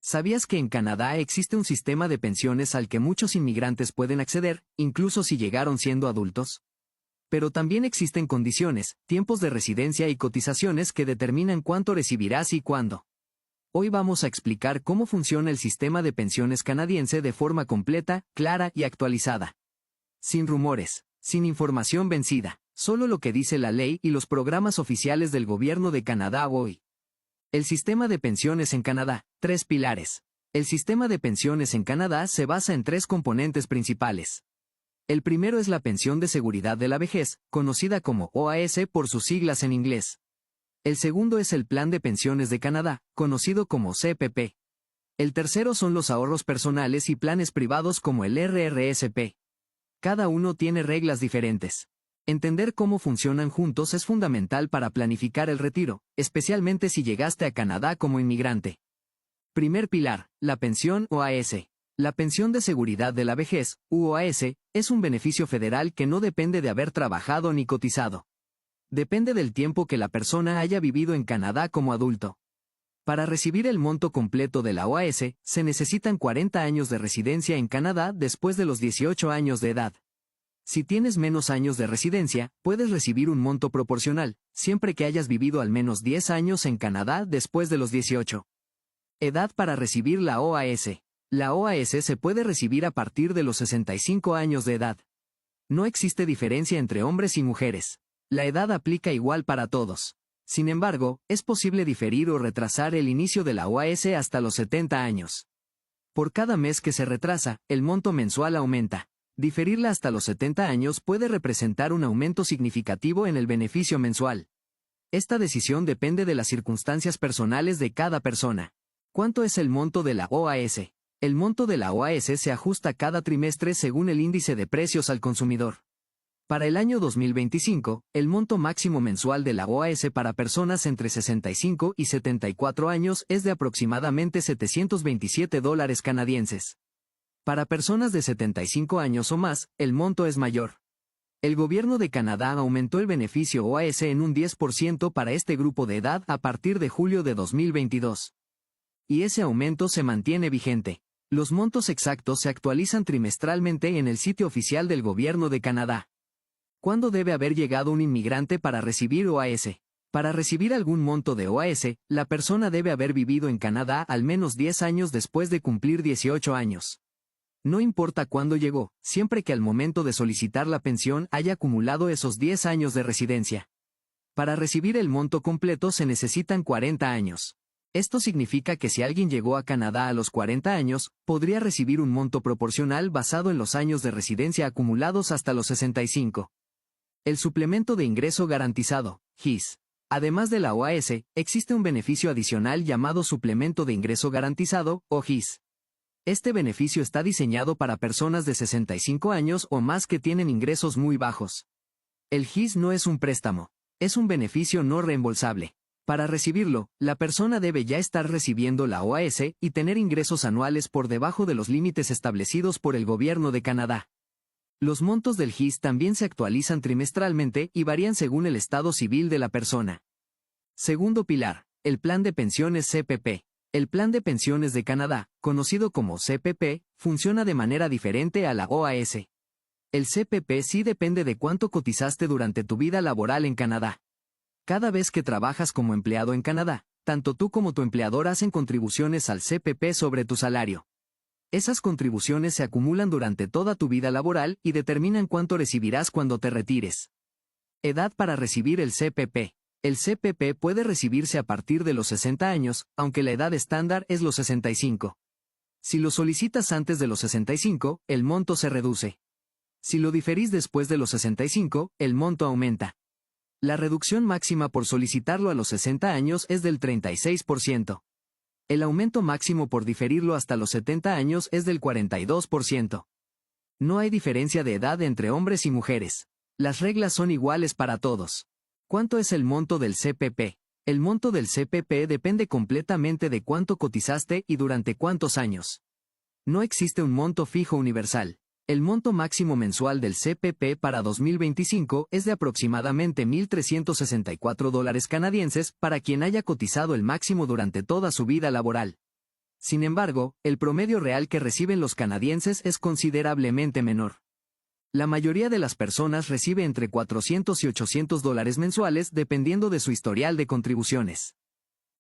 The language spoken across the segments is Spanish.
¿Sabías que en Canadá existe un sistema de pensiones al que muchos inmigrantes pueden acceder, incluso si llegaron siendo adultos? Pero también existen condiciones, tiempos de residencia y cotizaciones que determinan cuánto recibirás y cuándo. Hoy vamos a explicar cómo funciona el sistema de pensiones canadiense de forma completa, clara y actualizada. Sin rumores, sin información vencida, solo lo que dice la ley y los programas oficiales del gobierno de Canadá hoy. El sistema de pensiones en Canadá, 3 pilares. El sistema de pensiones en Canadá se basa en 3 componentes principales. El primero es la pensión de seguridad de la vejez, conocida como OAS por sus siglas en inglés. El segundo es el Plan de Pensiones de Canadá, conocido como CPP. El tercero son los ahorros personales y planes privados como el RRSP. Cada uno tiene reglas diferentes. Entender cómo funcionan juntos es fundamental para planificar el retiro, especialmente si llegaste a Canadá como inmigrante. Primer pilar, la pensión OAS. La pensión de seguridad de la vejez, UOAS, es un beneficio federal que no depende de haber trabajado ni cotizado. Depende del tiempo que la persona haya vivido en Canadá como adulto. Para recibir el monto completo de la OAS, se necesitan 40 años de residencia en Canadá después de los 18 años de edad. Si tienes menos años de residencia, puedes recibir un monto proporcional, siempre que hayas vivido al menos 10 años en Canadá después de los 18. Edad para recibir la OAS. La OAS se puede recibir a partir de los 65 años de edad. No existe diferencia entre hombres y mujeres. La edad aplica igual para todos. Sin embargo, es posible diferir o retrasar el inicio de la OAS hasta los 70 años. Por cada mes que se retrasa, el monto mensual aumenta. Diferirla hasta los 70 años puede representar un aumento significativo en el beneficio mensual. Esta decisión depende de las circunstancias personales de cada persona. ¿Cuánto es el monto de la OAS? El monto de la OAS se ajusta cada trimestre según el índice de precios al consumidor. Para el año 2025, el monto máximo mensual de la OAS para personas entre 65 y 74 años es de aproximadamente $727 canadienses. Para personas de 75 años o más, el monto es mayor. El gobierno de Canadá aumentó el beneficio OAS en un 10% para este grupo de edad a partir de julio de 2022. Y ese aumento se mantiene vigente. Los montos exactos se actualizan trimestralmente en el sitio oficial del gobierno de Canadá. ¿Cuándo debe haber llegado un inmigrante para recibir OAS? Para recibir algún monto de OAS, la persona debe haber vivido en Canadá al menos 10 años después de cumplir 18 años. No importa cuándo llegó, siempre que al momento de solicitar la pensión haya acumulado esos 10 años de residencia. Para recibir el monto completo se necesitan 40 años. Esto significa que si alguien llegó a Canadá a los 40 años, podría recibir un monto proporcional basado en los años de residencia acumulados hasta los 65. El suplemento de ingreso garantizado, GIS. Además de la OAS, existe un beneficio adicional llamado suplemento de ingreso garantizado, o GIS. Este beneficio está diseñado para personas de 65 años o más que tienen ingresos muy bajos. El GIS no es un préstamo, es un beneficio no reembolsable. Para recibirlo, la persona debe ya estar recibiendo la OAS y tener ingresos anuales por debajo de los límites establecidos por el gobierno de Canadá. Los montos del GIS también se actualizan trimestralmente y varían según el estado civil de la persona. Segundo pilar, el Plan de Pensiones CPP. El Plan de Pensiones de Canadá, conocido como CPP, funciona de manera diferente a la OAS. El CPP sí depende de cuánto cotizaste durante tu vida laboral en Canadá. Cada vez que trabajas como empleado en Canadá, tanto tú como tu empleador hacen contribuciones al CPP sobre tu salario. Esas contribuciones se acumulan durante toda tu vida laboral y determinan cuánto recibirás cuando te retires. Edad para recibir el CPP. El CPP puede recibirse a partir de los 60 años, aunque la edad estándar es los 65. Si lo solicitas antes de los 65, el monto se reduce. Si lo diferís después de los 65, el monto aumenta. La reducción máxima por solicitarlo a los 60 años es del 36%. El aumento máximo por diferirlo hasta los 70 años es del 42%. No hay diferencia de edad entre hombres y mujeres. Las reglas son iguales para todos. ¿Cuánto es el monto del CPP? El monto del CPP depende completamente de cuánto cotizaste y durante cuántos años. No existe un monto fijo universal. El monto máximo mensual del CPP para 2025 es de aproximadamente $1,364 canadienses para quien haya cotizado el máximo durante toda su vida laboral. Sin embargo, el promedio real que reciben los canadienses es considerablemente menor. La mayoría de las personas recibe entre $400 y $800 mensuales dependiendo de su historial de contribuciones.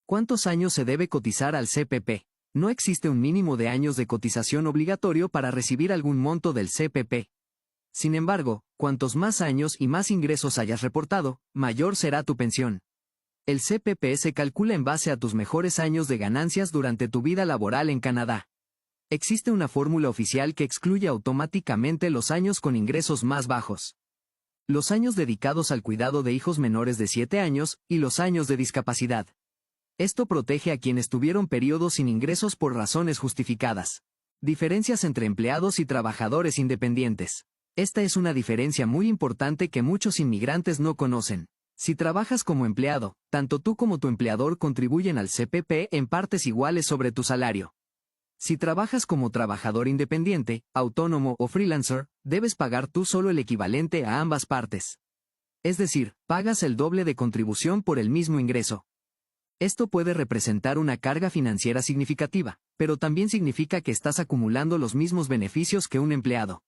¿Cuántos años se debe cotizar al CPP? No existe un mínimo de años de cotización obligatorio para recibir algún monto del CPP. Sin embargo, cuantos más años y más ingresos hayas reportado, mayor será tu pensión. El CPP se calcula en base a tus mejores años de ganancias durante tu vida laboral en Canadá. Existe una fórmula oficial que excluye automáticamente los años con ingresos más bajos. Los años dedicados al cuidado de hijos menores de 7 años y los años de discapacidad. Esto protege a quienes tuvieron periodos sin ingresos por razones justificadas. Diferencias entre empleados y trabajadores independientes. Esta es una diferencia muy importante que muchos inmigrantes no conocen. Si trabajas como empleado, tanto tú como tu empleador contribuyen al CPP en partes iguales sobre tu salario. Si trabajas como trabajador independiente, autónomo o freelancer, debes pagar tú solo el equivalente a ambas partes. Es decir, pagas el doble de contribución por el mismo ingreso. Esto puede representar una carga financiera significativa, pero también significa que estás acumulando los mismos beneficios que un empleado.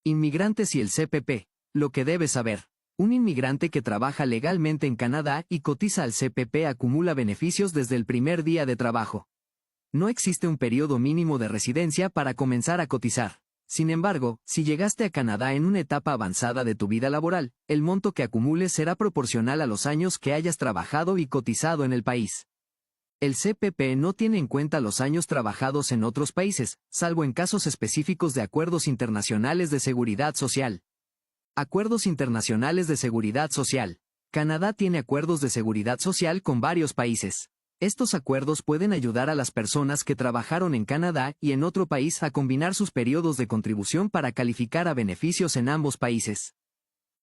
Inmigrantes y el CPP. Lo que debes saber. Un inmigrante que trabaja legalmente en Canadá y cotiza al CPP acumula beneficios desde el primer día de trabajo. No existe un periodo mínimo de residencia para comenzar a cotizar. Sin embargo, si llegaste a Canadá en una etapa avanzada de tu vida laboral, el monto que acumules será proporcional a los años que hayas trabajado y cotizado en el país. El CPP no tiene en cuenta los años trabajados en otros países, salvo en casos específicos de acuerdos internacionales de seguridad social. Acuerdos internacionales de seguridad social. Canadá tiene acuerdos de seguridad social con varios países. Estos acuerdos pueden ayudar a las personas que trabajaron en Canadá y en otro país a combinar sus periodos de contribución para calificar a beneficios en ambos países.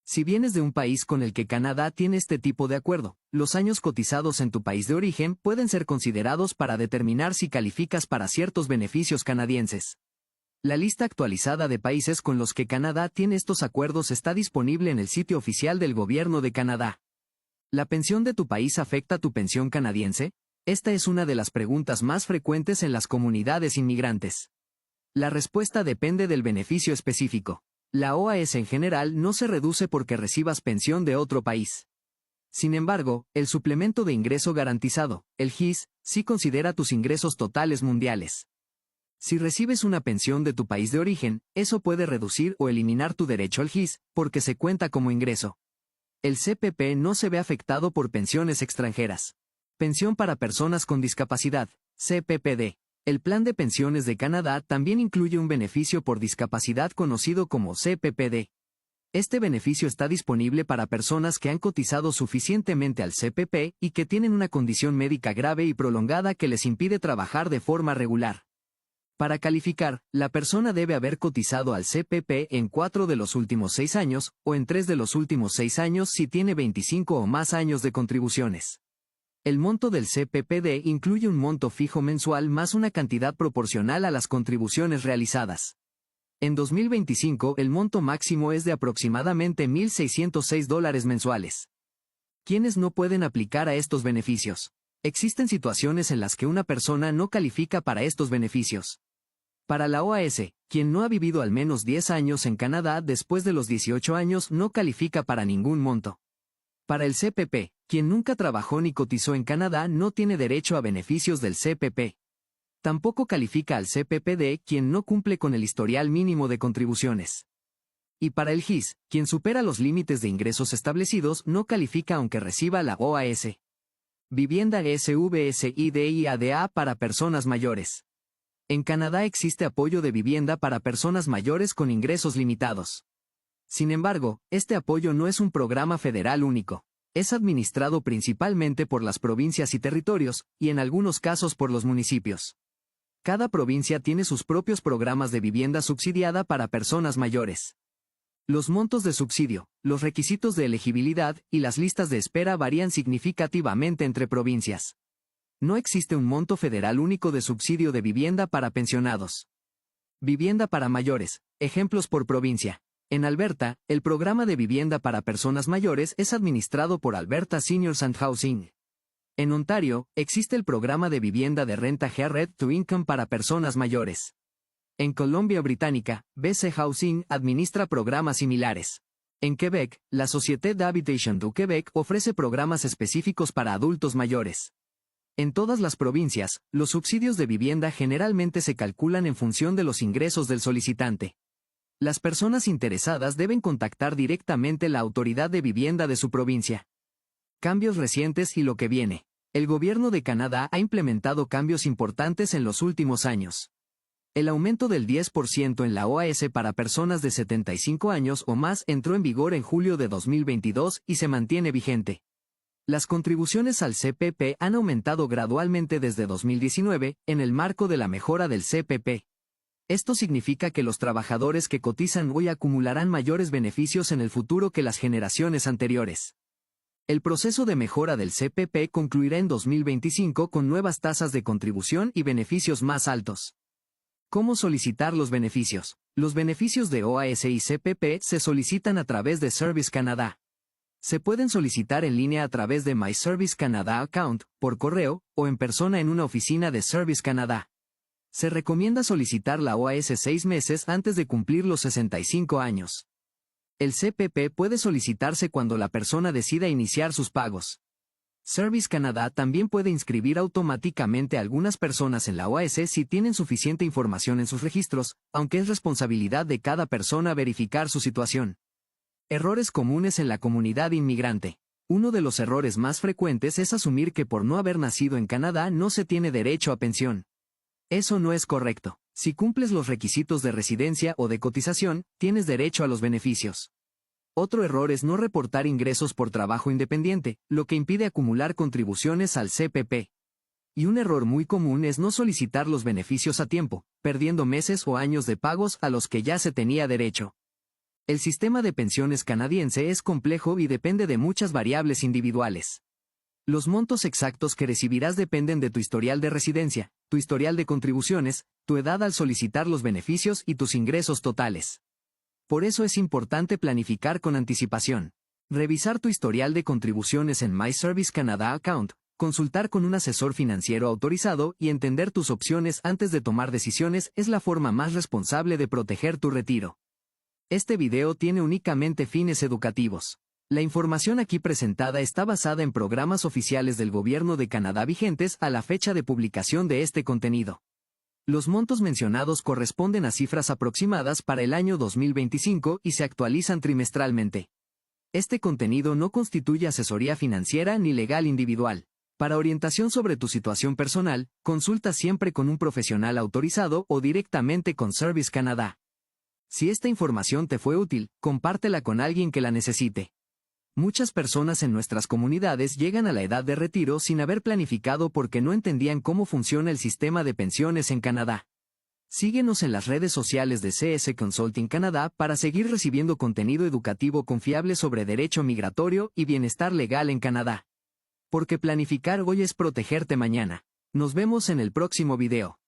Si vienes de un país con el que Canadá tiene este tipo de acuerdo, los años cotizados en tu país de origen pueden ser considerados para determinar si calificas para ciertos beneficios canadienses. La lista actualizada de países con los que Canadá tiene estos acuerdos está disponible en el sitio oficial del Gobierno de Canadá. ¿La pensión de tu país afecta tu pensión canadiense? Esta es una de las preguntas más frecuentes en las comunidades inmigrantes. La respuesta depende del beneficio específico. La OAS en general no se reduce porque recibas pensión de otro país. Sin embargo, el suplemento de ingreso garantizado, el GIS, sí considera tus ingresos totales mundiales. Si recibes una pensión de tu país de origen, eso puede reducir o eliminar tu derecho al GIS, porque se cuenta como ingreso. El CPP no se ve afectado por pensiones extranjeras. Pensión para personas con discapacidad, CPPD. El Plan de Pensiones de Canadá también incluye un beneficio por discapacidad conocido como CPPD. Este beneficio está disponible para personas que han cotizado suficientemente al CPP y que tienen una condición médica grave y prolongada que les impide trabajar de forma regular. Para calificar, la persona debe haber cotizado al CPP en 4 de los últimos 6 años, o en 3 de los últimos 6 años si tiene 25 o más años de contribuciones. El monto del CPPD incluye un monto fijo mensual más una cantidad proporcional a las contribuciones realizadas. En 2025 el monto máximo es de aproximadamente $1,606 mensuales. ¿Quiénes no pueden aplicar a estos beneficios? Existen situaciones en las que una persona no califica para estos beneficios. Para la OAS, quien no ha vivido al menos 10 años en Canadá después de los 18 años no califica para ningún monto. Para el CPP, quien nunca trabajó ni cotizó en Canadá no tiene derecho a beneficios del CPP. Tampoco califica al CPPD quien no cumple con el historial mínimo de contribuciones. Y para el GIS, quien supera los límites de ingresos establecidos no califica aunque reciba la OAS. Vivienda SVSIDIADA para personas mayores. En Canadá existe apoyo de vivienda para personas mayores con ingresos limitados. Sin embargo, este apoyo no es un programa federal único. Es administrado principalmente por las provincias y territorios, y en algunos casos por los municipios. Cada provincia tiene sus propios programas de vivienda subsidiada para personas mayores. Los montos de subsidio, los requisitos de elegibilidad y las listas de espera varían significativamente entre provincias. No existe un monto federal único de subsidio de vivienda para pensionados. Vivienda para mayores. Ejemplos por provincia. En Alberta, el programa de vivienda para personas mayores es administrado por Alberta Seniors and Housing. En Ontario, existe el programa de vivienda de renta Rent to Income para personas mayores. En Columbia Británica, BC Housing administra programas similares. En Quebec, la Société d'Habitation du Québec ofrece programas específicos para adultos mayores. En todas las provincias, los subsidios de vivienda generalmente se calculan en función de los ingresos del solicitante. Las personas interesadas deben contactar directamente la autoridad de vivienda de su provincia. Cambios recientes y lo que viene. El gobierno de Canadá ha implementado cambios importantes en los últimos años. El aumento del 10% en la OAS para personas de 75 años o más entró en vigor en julio de 2022 y se mantiene vigente. Las contribuciones al CPP han aumentado gradualmente desde 2019, en el marco de la mejora del CPP. Esto significa que los trabajadores que cotizan hoy acumularán mayores beneficios en el futuro que las generaciones anteriores. El proceso de mejora del CPP concluirá en 2025 con nuevas tasas de contribución y beneficios más altos. ¿Cómo solicitar los beneficios? Los beneficios de OAS y CPP se solicitan a través de Service Canada. Se pueden solicitar en línea a través de My Service Canada Account, por correo, o en persona en una oficina de Service Canada. Se recomienda solicitar la OAS 6 meses antes de cumplir los 65 años. El CPP puede solicitarse cuando la persona decida iniciar sus pagos. Service Canada también puede inscribir automáticamente a algunas personas en la OAS si tienen suficiente información en sus registros, aunque es responsabilidad de cada persona verificar su situación. Errores comunes en la comunidad inmigrante. Uno de los errores más frecuentes es asumir que por no haber nacido en Canadá no se tiene derecho a pensión. Eso no es correcto. Si cumples los requisitos de residencia o de cotización, tienes derecho a los beneficios. Otro error es no reportar ingresos por trabajo independiente, lo que impide acumular contribuciones al CPP. Y un error muy común es no solicitar los beneficios a tiempo, perdiendo meses o años de pagos a los que ya se tenía derecho. El sistema de pensiones canadiense es complejo y depende de muchas variables individuales. Los montos exactos que recibirás dependen de tu historial de residencia, tu historial de contribuciones, tu edad al solicitar los beneficios y tus ingresos totales. Por eso es importante planificar con anticipación. Revisar tu historial de contribuciones en My Service Canada Account, consultar con un asesor financiero autorizado y entender tus opciones antes de tomar decisiones es la forma más responsable de proteger tu retiro. Este video tiene únicamente fines educativos. La información aquí presentada está basada en programas oficiales del Gobierno de Canadá vigentes a la fecha de publicación de este contenido. Los montos mencionados corresponden a cifras aproximadas para el año 2025 y se actualizan trimestralmente. Este contenido no constituye asesoría financiera ni legal individual. Para orientación sobre tu situación personal, consulta siempre con un profesional autorizado o directamente con Service Canada. Si esta información te fue útil, compártela con alguien que la necesite. Muchas personas en nuestras comunidades llegan a la edad de retiro sin haber planificado porque no entendían cómo funciona el sistema de pensiones en Canadá. Síguenos en las redes sociales de CS Consulting Canadá para seguir recibiendo contenido educativo confiable sobre derecho migratorio y bienestar legal en Canadá. Porque planificar hoy es protegerte mañana. Nos vemos en el próximo video.